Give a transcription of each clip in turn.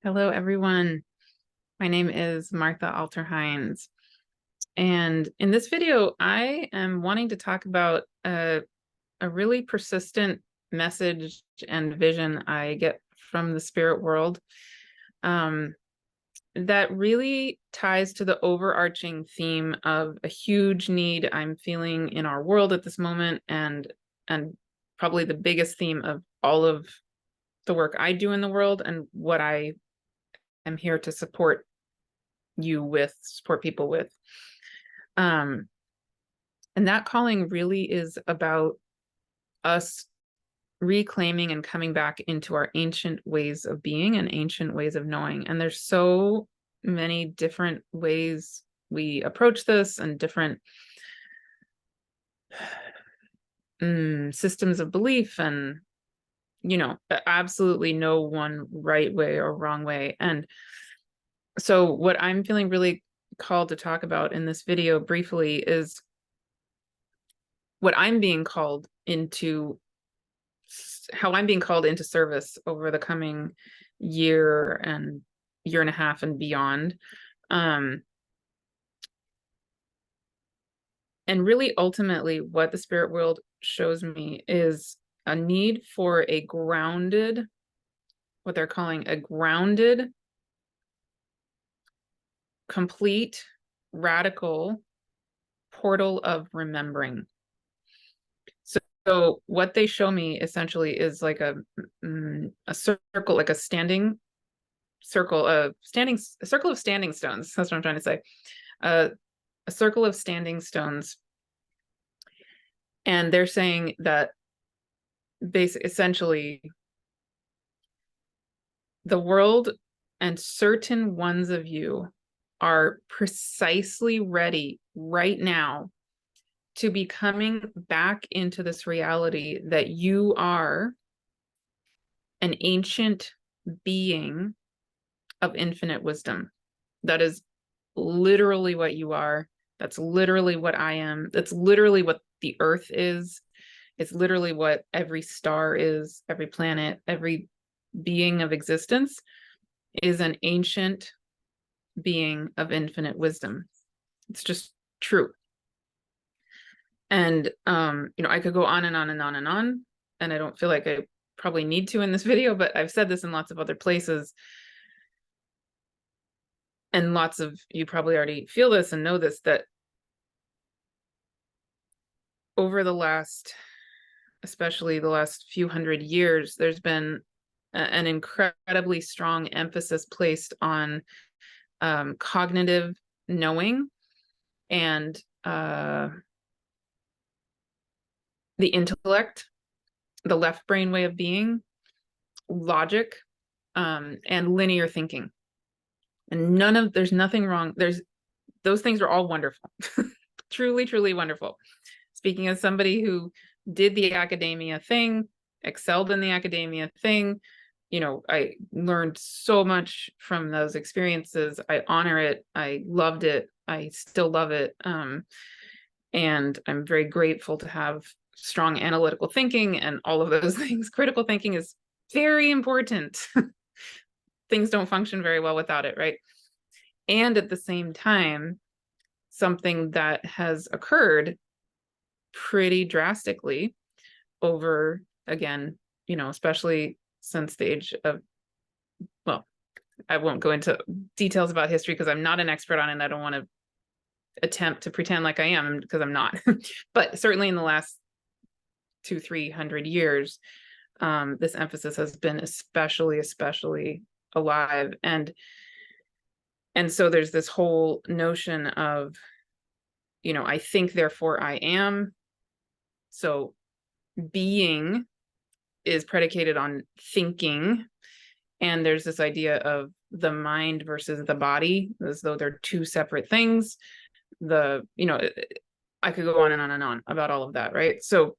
Hello, everyone. My name is Martha Alterhines. And in this video, I am wanting to talk about a really persistent message and vision I get from the spirit world that really ties to the overarching theme of a huge need I'm feeling in our world at this moment, and probably the biggest theme of all of the work I do in the world and what I am here to support people with. And that calling really is about us reclaiming and coming back into our ancient ways of being and ancient ways of knowing. And there's so many different ways we approach this and different systems of belief, and absolutely no one right way or wrong way. And so what I'm feeling really called to talk about in this video briefly is what I'm being called into, how I'm being called into service over the coming year and a half and beyond. And really ultimately what the spirit world shows me is a need for a grounded, what they're calling a grounded, complete, radical portal of remembering. So what they show me essentially is like a circle, like a circle of standing stones. That's what I'm trying to say. A circle of standing stones. And they're saying that essentially the world and certain ones of you are precisely ready right now to be coming back into this reality that you are an ancient being of infinite wisdom. That is literally what you are. That's literally what I am. That's literally what the earth is. It's literally what every star is, every planet, every being of existence is an ancient being of infinite wisdom. It's just true. And I could go on and on and on and on, and I don't feel like I probably need to in this video, but I've said this in lots of other places, and lots of you probably already feel this and know this, that over the last, especially the last few hundred years, there's been an incredibly strong emphasis placed on cognitive knowing and the intellect, the left brain way of being, logic, and linear thinking. And there's nothing wrong. Those things are all wonderful. Truly, truly wonderful. Speaking as somebody who did the academia thing, excelled in the academia thing, I learned so much from those experiences. I honor it. I loved it. I still love it. And I'm very grateful to have strong analytical thinking and all of those things. Critical thinking is very important. Things don't function very well without it, right? And at the same time, something that has occurred pretty drastically over, again, especially since the age of, well, I won't go into details about history because I'm not an expert on it and I don't want to attempt to pretend like I am, because I'm not. But certainly in the last 200-300 years, this emphasis has been especially alive. And so there's this whole notion of, I think, therefore I am. So being is predicated on thinking. And there's this idea of the mind versus the body, as though they're two separate things. I could go on and on and on about all of that, right? So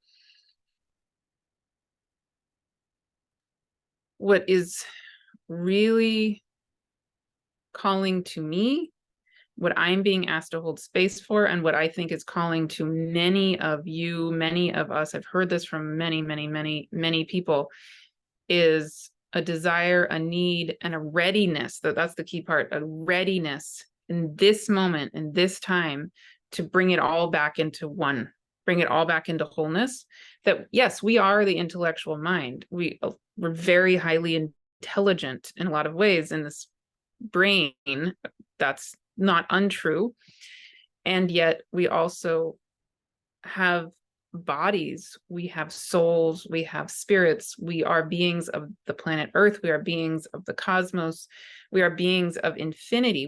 what is really calling to me, what I'm being asked to hold space for, and what I think is calling to many of you, many of us, I've heard this from many people, is a desire, a need, and a readiness. That's the key part, a readiness in this moment, in this time, to bring it all back into one, bring it all back into wholeness. That yes, we are the intellectual mind. We're very highly intelligent in a lot of ways in this brain. That's not untrue. And yet we also have bodies, we have souls, we have spirits, we are beings of the planet Earth, we are beings of the cosmos, we are beings of infinity,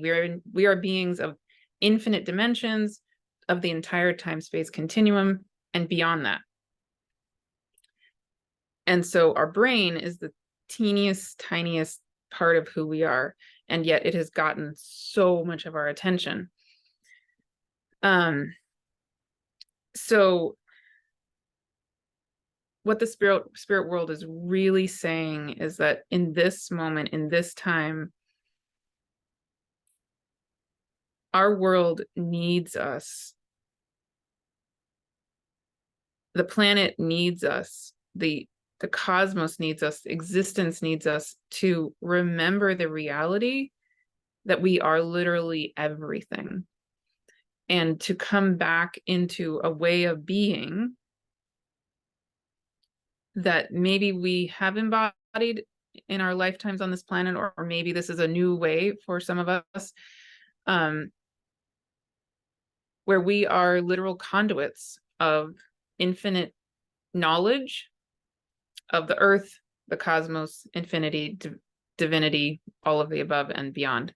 we are beings of infinite dimensions, of the entire time-space continuum and beyond that. And so our brain is the teeniest, tiniest part of who we are, and yet it has gotten so much of our attention. So what the spirit world is really saying is that in this moment, in this time, our world needs us. The planet needs us. The cosmos needs us. Existence needs us to remember the reality that we are literally everything, and to come back into a way of being that maybe we have embodied in our lifetimes on this planet, or maybe this is a new way for some of us, where we are literal conduits of infinite knowledge of the earth, the cosmos, infinity, divinity, all of the above and beyond.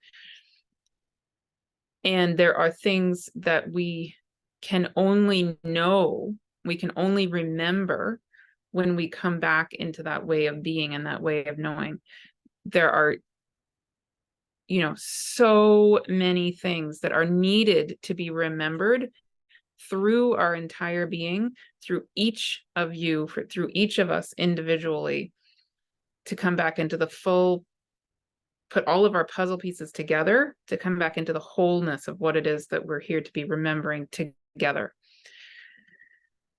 And there are things that we can only know, we can only remember when we come back into that way of being and that way of knowing. There are, so many things that are needed to be remembered through our entire being, through each of you, through each of us individually, to come back into the full, put all of our puzzle pieces together to come back into the wholeness of what it is that we're here to be remembering together.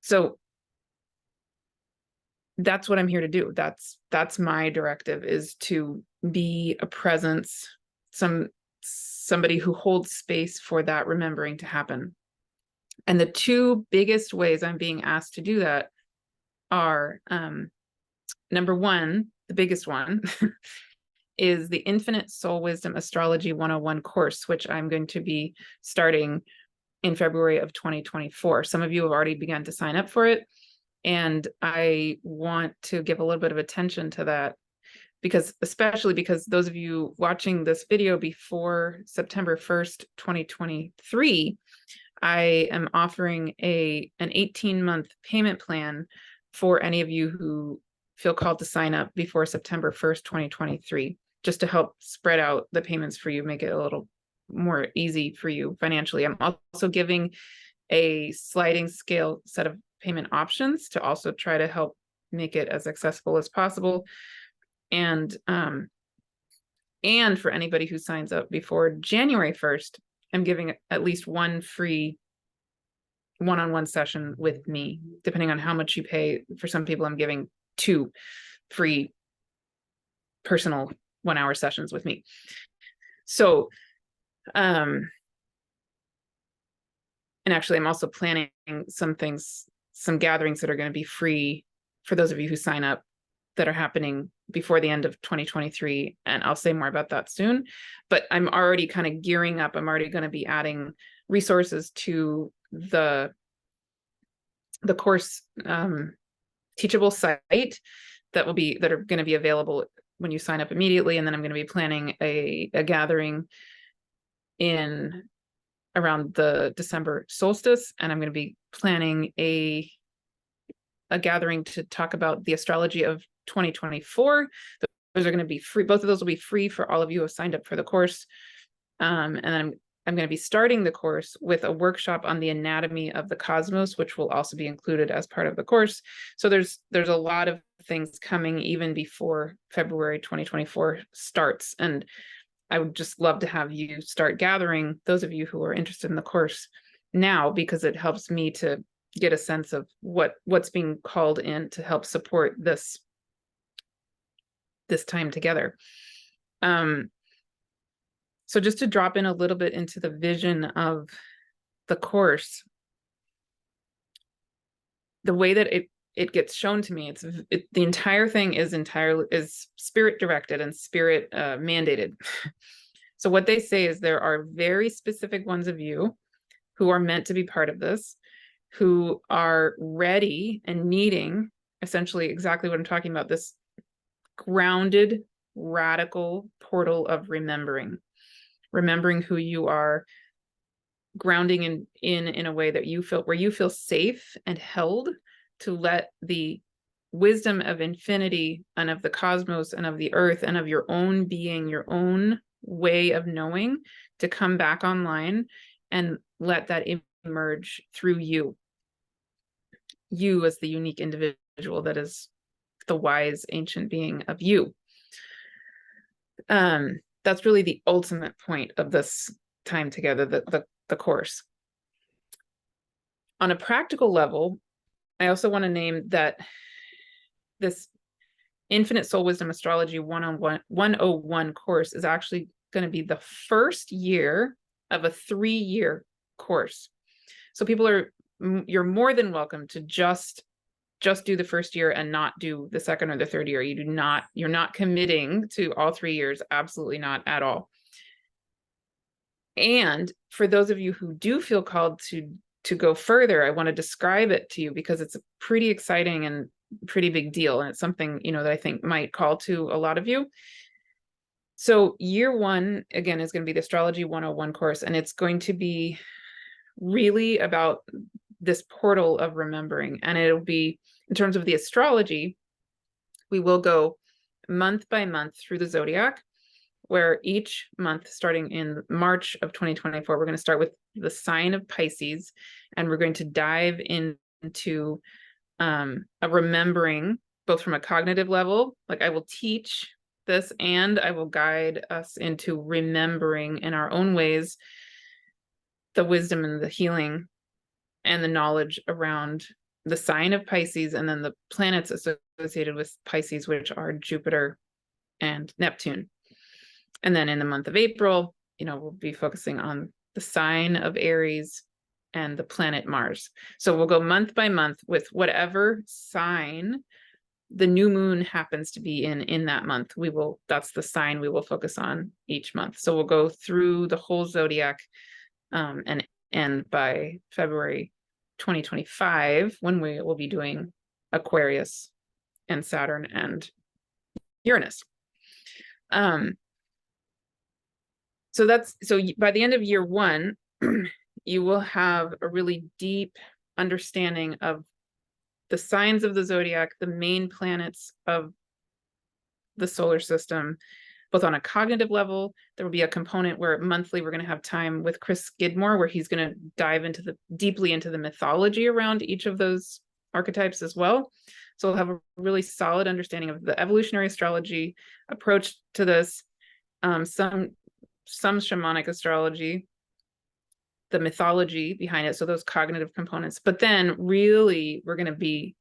So that's what I'm here to do. That's my directive, is to be a presence, somebody who holds space for that remembering to happen. And the two biggest ways I'm being asked to do that are, number one, the biggest one, is the Infinite Soul Wisdom Astrology 101 course, which I'm going to be starting in February of 2024. Some of you have already begun to sign up for it, and I want to give a little bit of attention to that, especially because those of you watching this video before September 1st, 2023, I am offering an 18-month payment plan for any of you who feel called to sign up before September 1st, 2023, just to help spread out the payments for you, make it a little more easy for you financially. I'm also giving a sliding scale set of payment options to also try to help make it as accessible as possible. And for anybody who signs up before January 1st, I'm giving at least one free one-on-one session with me, depending on how much you pay. For some people, I'm giving 2 free personal 1-hour sessions with me. So, and actually, I'm also planning some gatherings that are going to be free for those of you who sign up, that are happening before the end of 2023. And I'll say more about that soon, but I'm already kind of gearing up. I'm already going to be adding resources to the course teachable site that are going to be available when you sign up immediately. And then I'm going to be planning a gathering around the December solstice, and I'm going to be planning a gathering to talk about the astrology of 2024. Those are going to be free. Both of those will be free for all of you who have signed up for the course. And then I'm going to be starting the course with a workshop on the anatomy of the cosmos, which will also be included as part of the course. So there's a lot of things coming even before February 2024 starts. And I would just love to have you start gathering, those of you who are interested in the course now, because it helps me to get a sense of what's being called in to help support this this time together. So just to drop in a little bit into the vision of the course, the way that it gets shown to me, the entire thing is spirit directed and spirit mandated. So what they say is there are very specific ones of you who are meant to be part of this, who are ready and needing essentially exactly what I'm talking about, this grounded, radical portal of remembering who you are, grounding in a way that you feel, where you feel safe and held to let the wisdom of infinity and of the cosmos and of the earth and of your own being, your own way of knowing, to come back online and let that emerge through you as the unique individual that is the wise ancient being of you. That's really the ultimate point of this time together, the course. On a practical level, I also want to name that this Infinite Soul Wisdom Astrology 101 course is actually going to be the first year of a 3-year course. So you're more than welcome to just do the first year and not do the second or the third year. You're not committing to all 3 years. Absolutely not at all. And for those of you who do feel called to go further, I want to describe it to you because it's a pretty exciting and pretty big deal. And it's something, that I think might call to a lot of you. So year 1, again, is going to be the Astrology 101 course. And it's going to be really about this portal of remembering. And it'll be, in terms of the astrology, we will go month by month through the zodiac, where each month, starting in March of 2024, we're going to start with the sign of Pisces, and we're going to dive into a remembering, both from a cognitive level, like I will teach this, and I will guide us into remembering in our own ways the wisdom and the healing and the knowledge around the sign of Pisces, and then the planets associated with Pisces, which are Jupiter and Neptune. And then in the month of April, we'll be focusing on the sign of Aries and the planet Mars. So we'll go month by month with whatever sign the new moon happens to be in that month. That's the sign we will focus on each month. So we'll go through the whole zodiac, and by February 2025, when we will be doing Aquarius and Saturn and Uranus. So by the end of year 1, you will have a really deep understanding of the signs of the zodiac, the main planets of the solar system, both on a cognitive level. There will be a component where monthly we're going to have time with Chris Skidmore, where he's going to dive deeply into the mythology around each of those archetypes as well. So we'll have a really solid understanding of the evolutionary astrology approach to this, some shamanic astrology, the mythology behind it, so those cognitive components. But then really we're going to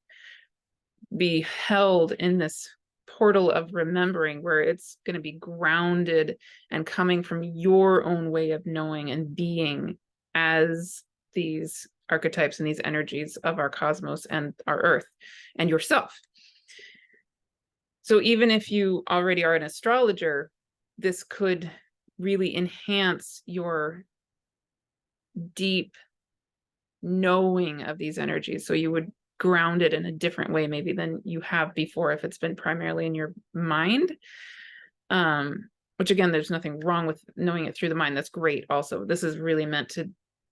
be held in this portal of remembering, where it's going to be grounded and coming from your own way of knowing and being as these archetypes and these energies of our cosmos and our earth and yourself. So even if you already are an astrologer, this could really enhance your deep knowing of these energies. So you would ground it in a different way maybe than you have before, if it's been primarily in your mind. Which again, there's nothing wrong with knowing it through the mind. That's great also. This is really meant to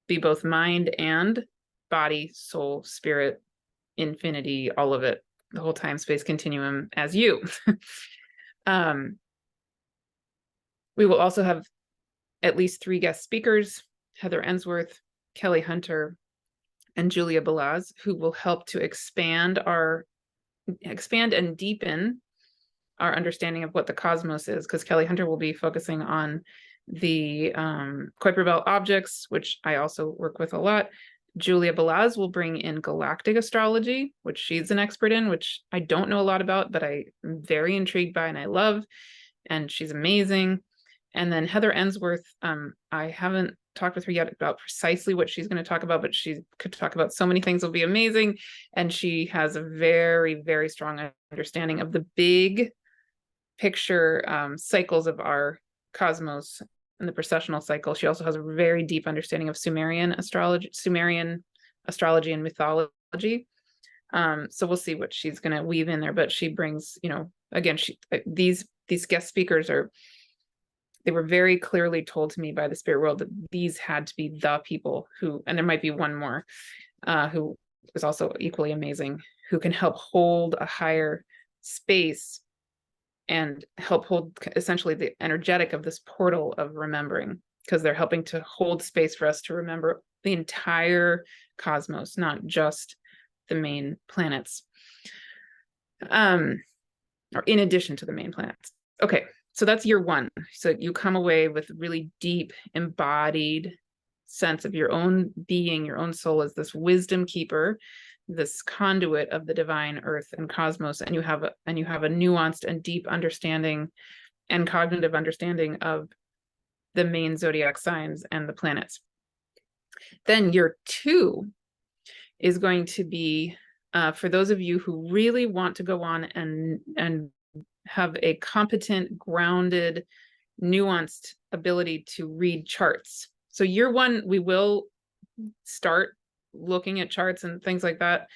be both mind and body, soul, spirit, infinity, all of it, the whole time space continuum as you. We will also have at least 3 guest speakers, Heather Ensworth, Kelley Hunter, and Julia Balaz, who will help to expand and deepen our understanding of what the cosmos is, because Kelley Hunter will be focusing on the Kuiper Belt objects, which I also work with a lot, Julia Balaz will bring in galactic astrology, which she's an expert in, which I don't know a lot about, but I'm very intrigued by and I love, and she's amazing. And then Heather Ensworth, I haven't talked with her yet about precisely what she's going to talk about, but she could talk about so many things, will be amazing. And she has a very, very strong understanding of the big picture cycles of our cosmos and the precessional cycle. She also has a very deep understanding of Sumerian astrology and mythology. So we'll see what she's going to weave in there, but she brings, again, these guest speakers they were very clearly told to me by the spirit world that these had to be the people who, and there might be one more, who is also equally amazing, who can help hold a higher space and help hold essentially the energetic of this portal of remembering, because they're helping to hold space for us to remember the entire cosmos, not just the main planets, or in addition to the main planets. Okay, so that's year one. So you come away with really deep embodied sense of your own being, your own soul as this wisdom keeper, this conduit of the divine earth and cosmos, and you have a nuanced and deep understanding and cognitive understanding of the main zodiac signs and the planets. Then year two is going to be for those of you who really want to go on and have a competent, grounded, nuanced ability to read charts. So year one, we will start looking at charts and things like that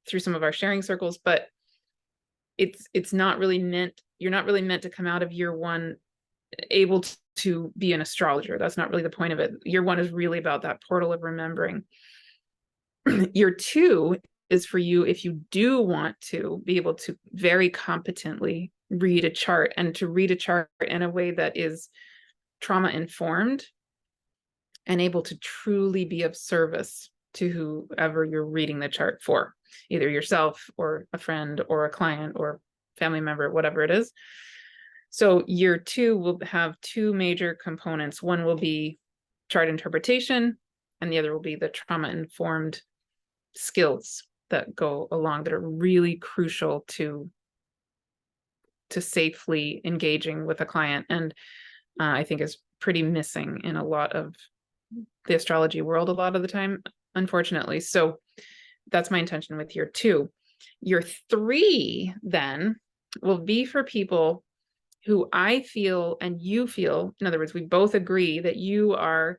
through some of our sharing circles, but it's not really meant, you're not really meant to come out of year one able to be an astrologer. That's not really the point of it. Year one is really about that portal of remembering. Year two is for you if you do want to be able to very competently read a chart, and to read a chart in a way that is trauma informed and able to truly be of service to whoever you're reading the chart for, either yourself or a friend or a client or family member, whatever it is. So year two will have two major components. One will be chart interpretation, and the other will be the trauma informed skills that go along that are really crucial to safely engaging with a client, and I think is pretty missing in a lot of the astrology world a lot of the time, unfortunately. So that's my intention with year two. Year three then will be for people who I feel and you feel, in other words, we both agree that you are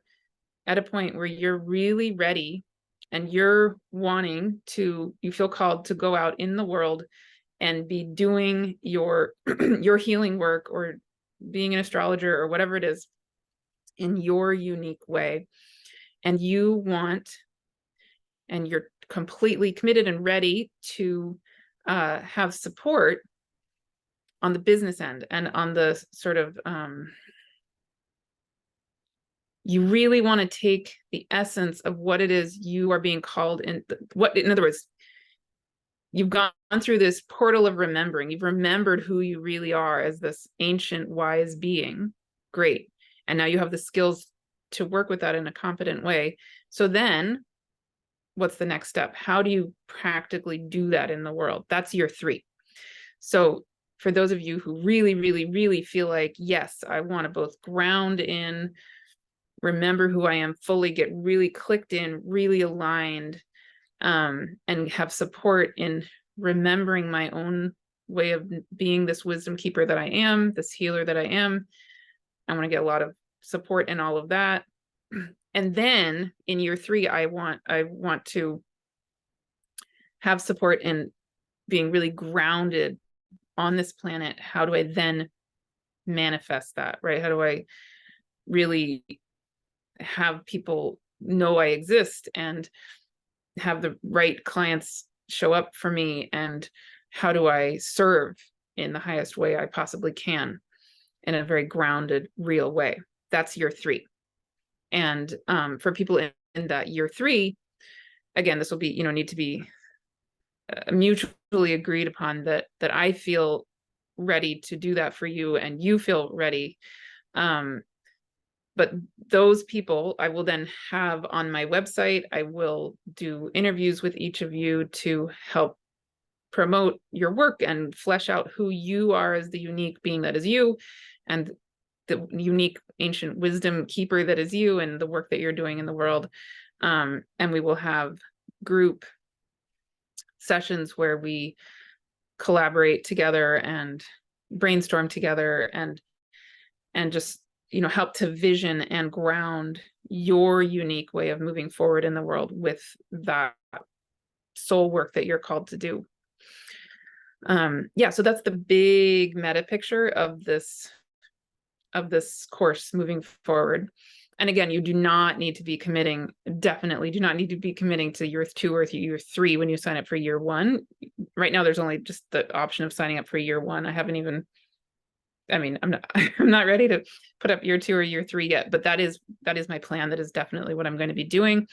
at a point where you're really ready and you're wanting to, you feel called to go out in the world and be doing your your healing work or being an astrologer or whatever it is in your unique way. And you want, and you're completely committed and ready to have support on the business end and on the sort of, you really want to take the essence of what it is you are being called in, in other words, you've gone through this portal of remembering. You've remembered who you really are as this ancient, wise being. Great. And now you have the skills to work with that in a competent way. So then what's the next step? How do you practically do that in the world? That's year three. So for those of you who really, really, really feel like, yes, I want to both ground in, remember who I am fully, get really clicked in, really aligned, and have support in remembering my own way of being this wisdom keeper that I am, this healer that I am. I want to get a lot of support in all of that. And then in year three, I want to have support in being really grounded on this planet. How do I then manifest that, right? How do I really have people know I exist and have the right clients show up for me, and how do I serve in the highest way I possibly can in a very grounded, real way? That's year three. And for people in that year three, again, this will be, need to be mutually agreed upon, that I feel ready to do that for you and you feel ready. but those people I will then have on my website. I will do interviews with each of you to help promote your work and flesh out who you are as the unique being that is you, and the unique ancient wisdom keeper that is you, and the work that you're doing in the world. And we will have group sessions where we collaborate together and brainstorm together, and just, you know, help to vision and ground your unique way of moving forward in the world with that soul work that you're called to do. Yeah, so that's the big meta picture of this course moving forward. And again, you do not need to be committing, definitely do not need to be committing to year 2 or year 3 when you sign up for year 1. Right now, there's only just the option of signing up for year 1. I haven't even, I mean, I'm not ready to put up year 2 or year 3 yet, but that is my plan. That is definitely what I'm going to be doing.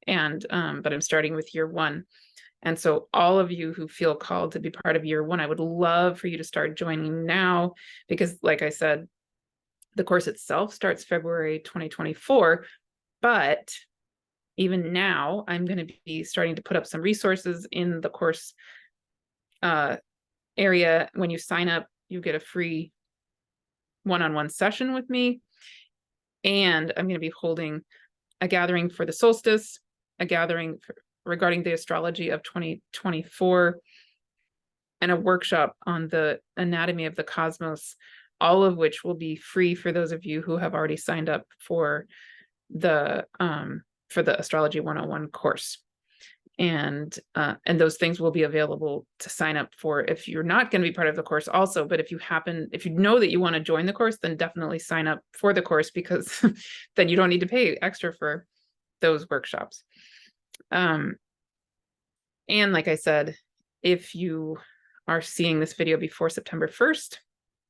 And, but I'm starting with year 1. And so all of you who feel called to be part of year 1, I would love for you to start joining now, because like I said, the course itself starts February 2024, but even now I'm going to be starting to put up some resources in the course area. When you sign up, you get a free one-on-one session with me, and I'm going to be holding a gathering for the solstice, a gathering regarding the astrology of 2024, and a workshop on the anatomy of the cosmos, all of which will be free for those of you who have already signed up for the Astrology 101 course. And those things will be available to sign up for if you're not going to be part of the course also. But if you know that you want to join the course, then definitely sign up for the course, because then you don't need to pay extra for those workshops. And like I said, if you are seeing this video before September 1st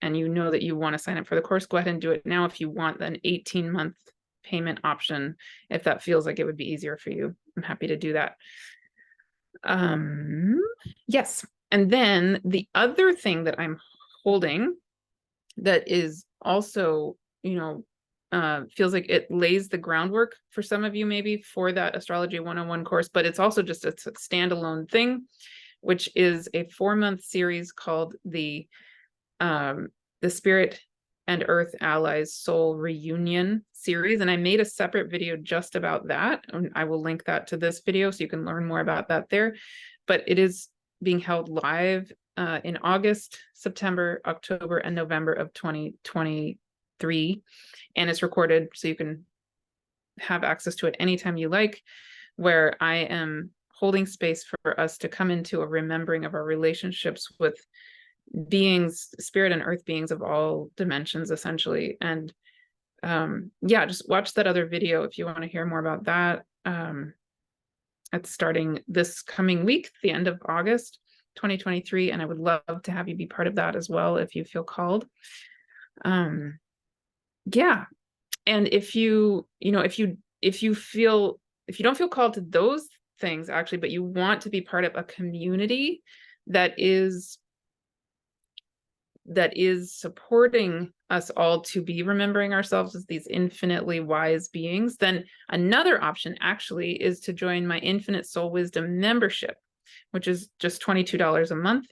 and you know that you want to sign up for the course, go ahead and do it now. If you want an 18-month payment option, if that feels like it would be easier for you, I'm happy to do that. Yes. And then the other thing that I'm holding that is also, you know, feels like it lays the groundwork for some of you maybe for that Astrology 101 course, but it's also just a standalone thing, which is a 4-month series called the Spirit and Earth Allies Soul Reunion series. And I made a separate video just about that. And I will link that to this video so you can learn more about that there. But it is being held live in August, September, October, and November of 2023. And it's recorded so you can have access to it anytime you like, where I am holding space for us to come into a remembering of our relationships with beings, spirit and earth beings of all dimensions, essentially. And yeah, just watch that other video if you want to hear more about that. It's starting this coming week, the end of August 2023, and I would love to have you be part of that as well if you feel called. Yeah. And if you don't feel called to those things actually, but you want to be part of a community that is supporting us all to be remembering ourselves as these infinitely wise beings, then another option actually is to join my Infinite Soul Wisdom membership, which is just $22 a month.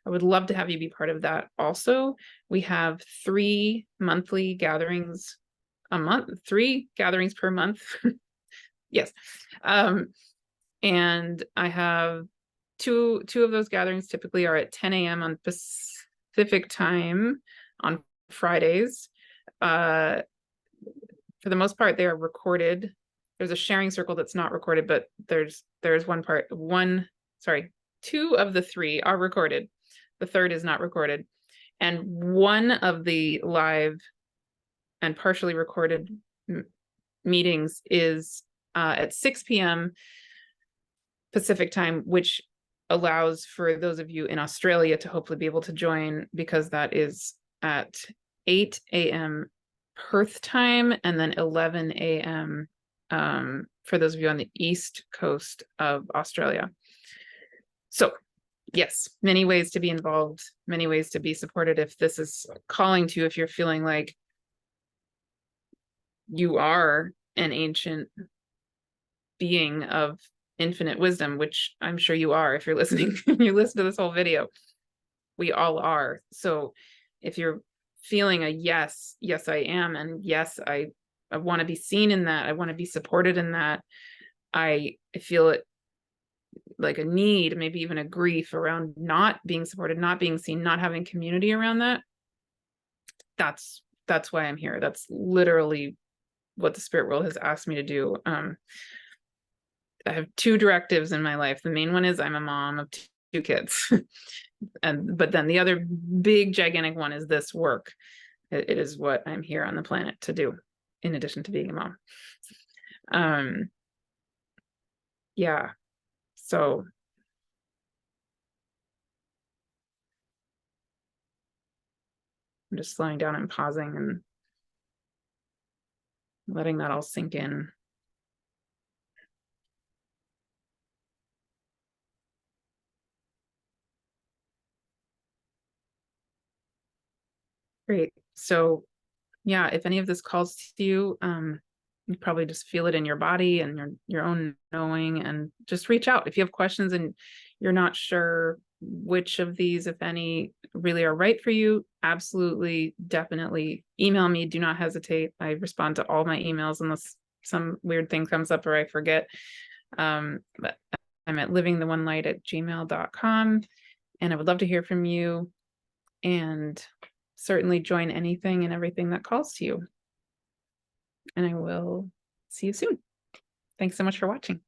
I would love to have you be part of that also. We have 3 monthly gatherings a month, 3 gatherings per month. Yes. And I have two of those gatherings typically are at 10 a.m. on Pacific time on Fridays. For the most part, they are recorded. There's a sharing circle that's not recorded, but there's 2 of the 3 are recorded. The third is not recorded. And one of the live and partially recorded meetings is at 6 p.m. Pacific time, which allows for those of you in Australia to hopefully be able to join, because that is at 8 a.m. Perth time, and then 11 a.m. For those of you on the East Coast of Australia. So yes, many ways to be involved, many ways to be supported if this is calling to you, if you're feeling like you are an ancient being of infinite wisdom, which I'm sure you are if you're listening. You listen to this whole video. We all are. So if you're feeling a yes, yes, I am, and yes, I want to be seen in that, I want to be supported in that, I feel it like a need, maybe even a grief around not being supported, not being seen, not having community around that. That's why I'm here. That's literally what the spirit world has asked me to do. I have two directives in my life. The main one is I'm a mom of two kids. But then the other big gigantic one is this work. It is what I'm here on the planet to do, in addition to being a mom. Yeah. So I'm just slowing down and pausing and letting that all sink in. Great. So yeah, if any of this calls to you, you probably just feel it in your body and your own knowing, and just reach out if you have questions and you're not sure which of these, if any, really are right for you. Absolutely, definitely email me. Do not hesitate. I respond to all my emails unless some weird thing comes up or I forget. But I'm at livingtheonelight@gmail.com, and I would love to hear from you, and certainly join anything and everything that calls to you. And I will see you soon. Thanks so much for watching.